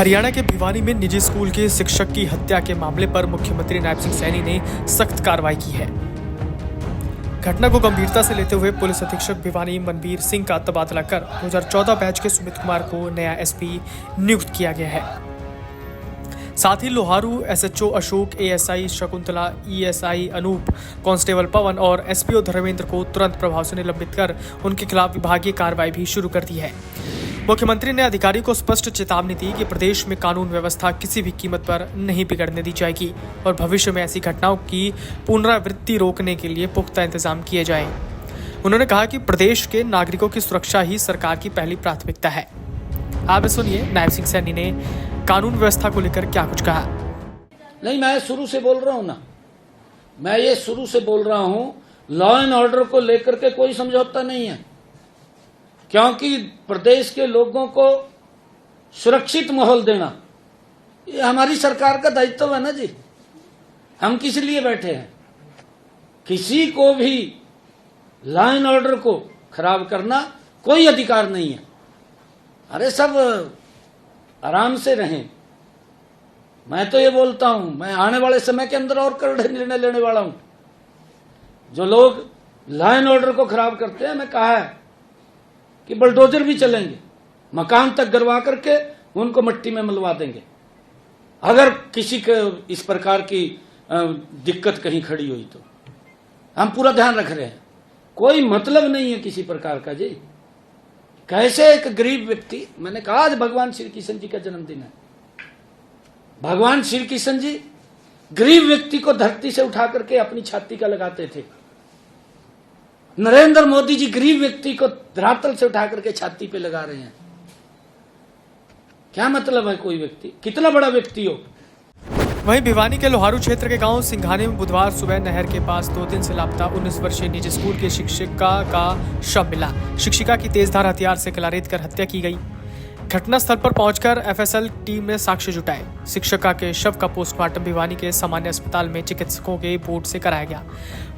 हरियाणा के भिवानी में निजी स्कूल के शिक्षक की हत्या के मामले पर मुख्यमंत्री नायब सिंह सैनी ने सख्त कार्रवाई की है। घटना को गंभीरता से लेते हुए पुलिस अधीक्षक भिवानी मनवीर सिंह का तबादला कर 2014 बैच के सुमित कुमार को नया एसपी नियुक्त किया गया है। साथ ही Loharu SHO Ashok, ASI Shakuntala, ESI Anoop, constable Pawan और एसपीओ धर्मेंद्र को तुरंत प्रभाव से निलंबित कर उनके खिलाफ विभागीय कार्रवाई भी शुरू कर दी है। मुख्यमंत्री ने अधिकारियों को स्पष्ट चेतावनी दी कि प्रदेश में कानून व्यवस्था किसी भी कीमत पर नहीं बिगड़ने दी जाएगी और भविष्य में ऐसी घटनाओं की पुनरावृत्ति रोकने के लिए पुख्ता इंतजाम किए जाएं। उन्होंने कहा कि प्रदेश के नागरिकों की सुरक्षा ही सरकार की पहली प्राथमिकता है। आप सुनिए नायब सिंह सैनी ने कानून व्यवस्था को लेकर क्या कुछ कहा। नहीं, मैं शुरू से बोल रहा हूं ना, मैं ये शुरू से बोल रहा हूं, लॉ एंड ऑर्डर को लेकर के कोई समझौता नहीं है, क्योंकि प्रदेश के लोगों को सुरक्षित माहौल देना ये हमारी सरकार का दायित्व है ना जी। हम किस लिए बैठे हैं? किसी को भी लॉ एंड ऑर्डर को खराब करना कोई अधिकार नहीं है। अरे सब आराम से रहें। मैं तो ये बोलता हूं, मैं आने वाले समय के अंदर और कड़े निर्णय लेने वाला हूं। जो लोग लॉ एंड ऑर्डर को खराब करते हैं, मैं कहा है कि बुलडोजर भी चलेंगे, मकान तक गिरवा करके उनको मिट्टी में मिलवा देंगे अगर किसी को इस प्रकार की दिक्कत कहीं खड़ी हुई तो। हम पूरा ध्यान रख रहे हैं, कोई मतलब नहीं है किसी प्रकार का जी। कैसे एक गरीब व्यक्ति, मैंने कहा आज भगवान श्री कृष्ण जी का जन्मदिन है, भगवान श्री कृष्ण जी गरीब व्यक्ति को धरती से उठा करके अपनी छाती का लगाते थे। नरेंद्र मोदी जी गरीब व्यक्ति को धरातल से उठा करके छाती पे लगा रहे हैं। क्या मतलब है? कोई व्यक्ति कितना बड़ा व्यक्ति हो। वहीं भिवानी के लोहारू क्षेत्र के गांव सिंघानी में बुधवार सुबह नहर के पास 2 दिन से लापता 19 वर्षीय निजी स्कूल की शिक्षिका का शव मिला। शिक्षिका की तेजधार हथियार से कलारेत कर हत्या की गई। घटनास्थल पर पहुंचकर एफएसएल टीम ने साक्ष्य जुटाए। शिक्षिका के शव का पोस्टमार्टम भिवानी के सामान्य अस्पताल में चिकित्सकों के बोर्ड से कराया गया।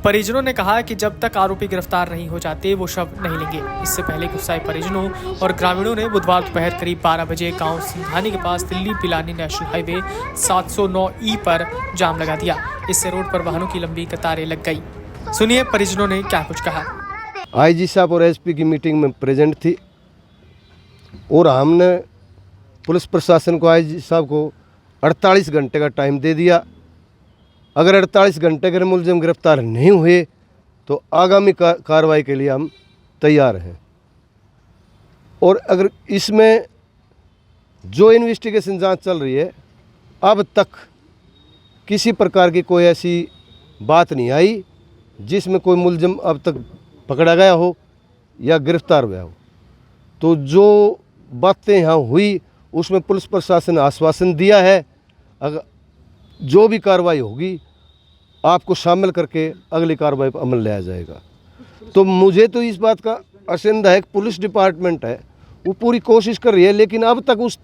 परिजनों ने कहा कि जब तक आरोपी गिरफ्तार नहीं हो जाते वो शव नहीं लेंगे। इससे पहले गुस्साए परिजनों और ग्रामीणों ने बुधवार दोपहर करीब 12 बजे गांव सिंघानी के पास Delhi Pilani national highway 709E पर जाम लगा दिया। इससे रोड पर वाहनों की लंबी कतारें लग गई। सुनिए परिजनों ने क्या कुछ कहा। आईजी साहब और एसपी की मीटिंग में प्रेजेंट थी और हमने पुलिस प्रशासन को, आईजी साहब को 48 घंटे का टाइम दे दिया। अगर 48 घंटे के मुलजिम गिरफ्तार नहीं हुए तो आगामी कार्रवाई के लिए हम तैयार हैं। और अगर इसमें जो इन्वेस्टिगेशन जांच चल रही है, अब तक किसी प्रकार की कोई ऐसी बात नहीं आई जिसमें कोई मुलजिम अब तक पकड़ा गया हो या गिरफ्तार हुआ हो। तो जो बातें यहाँ हुई उसमें पुलिस प्रशासन ने आश्वासन दिया है, अगर जो भी कार्रवाई होगी आपको शामिल करके अगली कार्रवाई पर अमल लिया जाएगा। तो मुझे तो इस बात का आशंका है कि पुलिस डिपार्टमेंट है वो पूरी कोशिश कर रही है, लेकिन अब तक उस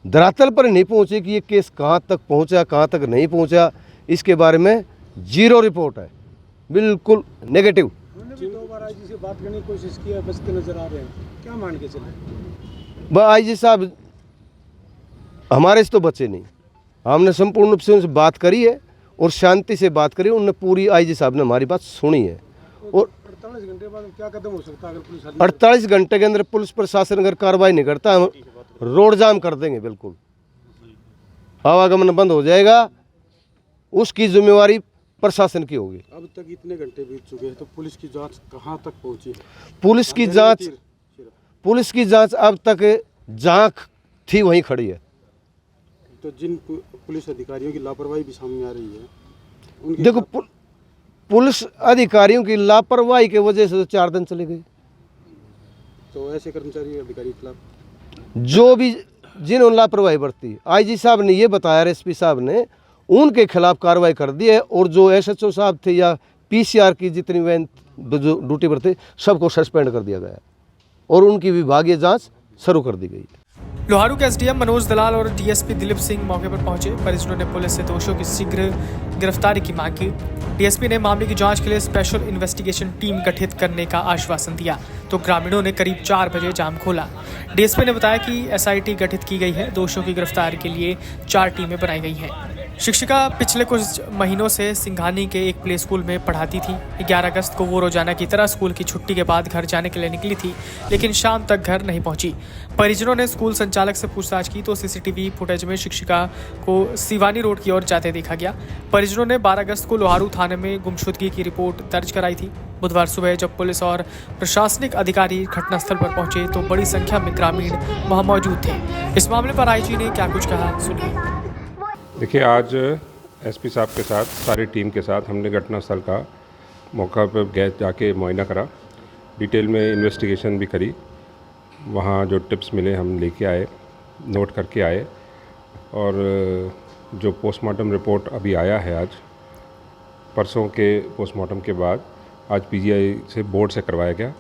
धरातल पर नहीं पहुँचे कि ये केस कहाँ तक पहुँचा, कहाँ तक नहीं पहुँचा, इसके बारे में जीरो रिपोर्ट है, बिल्कुल नेगेटिव। 2 बार आईजी से बात करने की कोशिश की है, बचते नजर आ रहे हैं, क्या मान के चले? वह आईजी साहब हमारे से तो बचे नहीं। हमने संपूर्ण रूप से उनसे बात करी है और शांति से बात करी। उन्होंने पूरी, आईजी साहब ने हमारी बात सुनी है। और 48 घंटे बाद क्या कदम हो सकता है अगर पुलिस 48 घंटे के अंदर पुलिस प्रशासन अगर कार्रवाई नहीं करता, हम रोड जाम कर देंगे, बिल्कुल आवागमन बंद हो जाएगा। उसकी जिम्मेवारी प्रशासन की होगी। अब तक इतने घंटे बीत चुके हैं, तो पुलिस की जांच कहाँ तक पहुँची? पुलिस की जांच अब तक जहाँ थी वहीं खड़ी है। तो जिन पुलिस अधिकारियों की लापरवाही भी सामने आ रही है, देखो पुलिस अधिकारियों की लापरवाही की वजह से 4 दिन चले गए। तो ऐसे कर्मचारी अधिकारी के खिलाफ जो भी जिन्होंने लापरवाही बरती, आईजी साहब ने ये बताया, एसपी साहब ने उनके खिलाफ कार्रवाई कर दी है। और जो एसएचओ साहब थे या पीसीआर की जितनी वैन जो ड्यूटी पर थे, सबको सस्पेंड कर दिया गया और उनकी विभागीय जांच शुरू कर दी गई। लोहारू के एसडीएम मनोज दलाल और डीएसपी दिलीप सिंह मौके पर पहुंचे। परिजनों ने पुलिस से दोषियों की शीघ्र गिरफ्तारी की मांग की। डीएसपी ने मामले की जांच के लिए स्पेशल इन्वेस्टिगेशन टीम गठित करने का आश्वासन दिया। तो ग्रामीणों ने करीब 4 बजे जाम खोला। डीएसपी ने बताया कि एसआईटी गठित की गई है। दोषियों की गिरफ्तारी के लिए 4 टीमें बनाई गई हैं। शिक्षिका पिछले कुछ महीनों से सिंघानी के एक प्ले स्कूल में पढ़ाती थी। 11 अगस्त को वो रोजाना की तरह स्कूल की छुट्टी के बाद घर जाने के लिए निकली थी, लेकिन शाम तक घर नहीं पहुंची। परिजनों ने स्कूल संचालक से पूछताछ की तो सीसीटीवी फुटेज में शिक्षिका को सिवानी रोड की ओर जाते देखा गया। परिजनों ने 12 अगस्त को लोहारू थाने में गुमशुदगी की रिपोर्ट दर्ज कराई थी। बुधवार सुबह जब पुलिस और प्रशासनिक अधिकारी घटनास्थल पर पहुंचे तो बड़ी संख्या में ग्रामीण वहां मौजूद थे। इस मामले पर आईजी ने क्या कुछ कहा, सुनिए। देखिए, आज एसपी साहब के साथ सारी टीम के साथ हमने घटनास्थल का मौका पर गए, जाके मुआयना करा, डिटेल में इन्वेस्टिगेशन भी करी। वहाँ जो टिप्स मिले हम लेके आए, नोट करके आए, और जो पोस्टमार्टम रिपोर्ट अभी आया है आज, परसों के पोस्टमार्टम के बाद आज पीजीआई से बोर्ड से करवाया गया।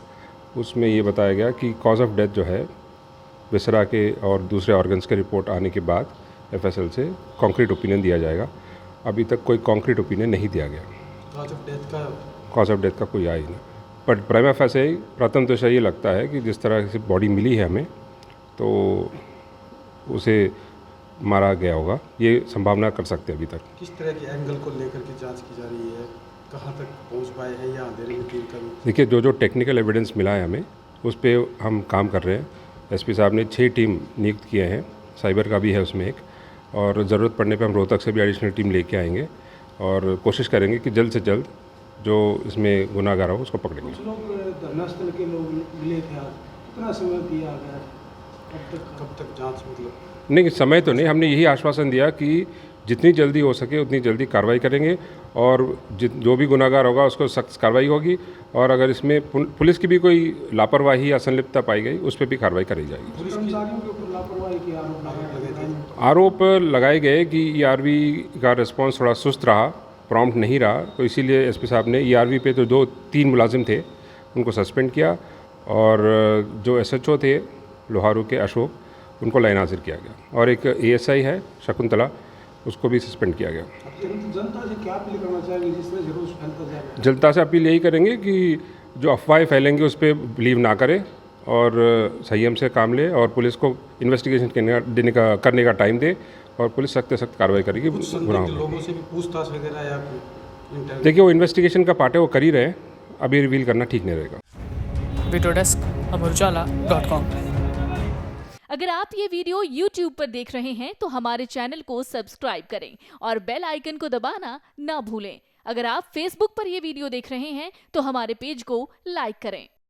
उसमें ये बताया गया कि कॉज ऑफ डेथ जो है विसरा के और दूसरे ऑर्गन्स के रिपोर्ट आने के बाद एफएसएल से कॉन्क्रीट ओपिनियन दिया जाएगा। अभी तक कोई कॉन्क्रीट ओपिनियन नहीं दिया गया। कॉज ऑफ डेथ का कोई आया ही नहीं, बट प्राइमा फेसे प्रथम दृष्टया ये लगता है कि जिस तरह से बॉडी मिली है हमें, तो उसे मारा गया होगा, ये संभावना कर सकते हैं। अभी तक किस तरह के एंगल को लेकर के जांच की जा रही है, कहाँ तक पहुँच पाए हैं या अंधेरे में तीर का? देखिए, जो टेक्निकल एविडेंस मिला है हमें, उस पर हम काम कर रहे हैं। एसपी साहब ने 6 टीम नियुक्त किए हैं, साइबर का भी है उसमें एक, और ज़रूरत पड़ने पे हम रोहतक से भी एडिशनल टीम लेके आएंगे और कोशिश करेंगे कि जल्द से जल्द जो इसमें गुनाहगार हो उसको पकड़ेंगे। कुछ लोग धरनास्थल के लोग मिले थे आज, कितना समय दिया गया, कब तक जांच? मतलब नहीं, समय तो नहीं, हमने यही आश्वासन दिया कि जितनी जल्दी हो सके उतनी जल्दी कार्रवाई करेंगे, और जो भी गुनाहगार होगा उसको सख्त कार्रवाई होगी, और अगर इसमें पुलिस की भी कोई लापरवाही या संलिप्तता पाई गई उस पर भी कार्रवाई करी जाएगी। पुलिस कर्मचारियों के ऊपर लापरवाही के आरोप लगाए गए कि ईआरवी का रिस्पांस थोड़ा सुस्त रहा, प्रॉम्प्ट नहीं रहा, तो इसीलिए एसपी साहब ने ईआरवी पे तो 2-3 मुलाजिम थे उनको सस्पेंड किया, और जो एसएचओ थे लोहारू के अशोक, उनको लाइन हाजिर किया गया, और एक एएसआई है शकुंतला, उसको भी सस्पेंड किया गया। जनता से क्या अपील करना चाहेंगे जिस तरह रोज फैलता जा रहा है? जनता से अपील यही करेंगे कि जो अफवाहें फैलेंगे उस पर बिलीव ना करें और संयम से काम ले, और पुलिस को इन्वेस्टिगेशन करने का टाइम दे, और पुलिस सख्त से सख्त कार्रवाई करेगी। लोगों से भी पूछताछ वगैरह या देखिए, वो इन्वेस्टिगेशन का पार्ट है, वो कर ही रहे, अभी रिवील करना ठीक नहीं रहेगा। Video desk amarujala.com। अगर आप ये वीडियो YouTube पर देख रहे हैं तो हमारे चैनल को सब्सक्राइब करें और बेल आइकन को दबाना ना भूलें। अगर आप Facebook पर ये वीडियो देख रहे हैं तो हमारे पेज को लाइक करें।